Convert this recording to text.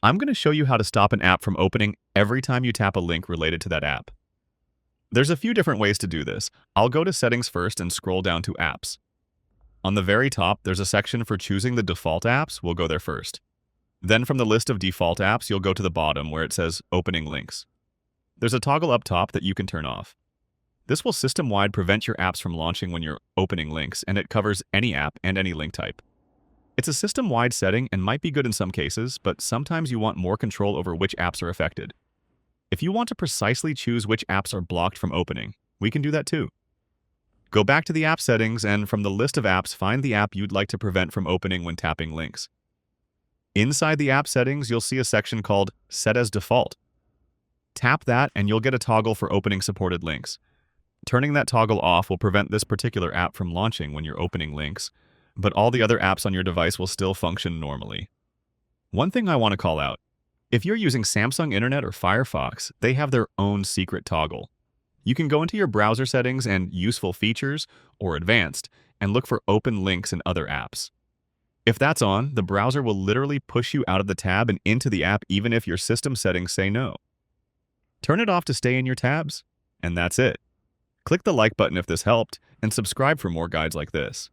I'm going to show you how to stop an app from opening every time you tap a link related to that app. There's a few different ways to do this. I'll go to Settings first and scroll down to Apps. On the very top, there's a section for choosing the default apps. We'll go there first. Then from the list of default apps, you'll go to the bottom where it says Opening Links. There's a toggle up top that you can turn off. This will system-wide prevent your apps from launching when you're opening links, and it covers any app and any link type. It's a system-wide setting and might be good in some cases, but sometimes you want more control over which apps are affected. If you want to precisely choose which apps are blocked from opening, we can do that too. Go back to the app settings and from the list of apps, find the app you'd like to prevent from opening when tapping links. Inside the app settings, you'll see a section called Set as Default. Tap that and you'll get a toggle for opening supported links. Turning that toggle off will prevent this particular app from launching when you're opening links, but all the other apps on your device will still function normally. One thing I want to call out, if you're using Samsung Internet or Firefox, they have their own secret toggle. You can go into your browser settings and Useful Features or Advanced and look for Open Links in other apps. If that's on, the browser will literally push you out of the tab and into the app even if your system settings say no. Turn it off to stay in your tabs, and that's it. Click the like button if this helped, and subscribe for more guides like this.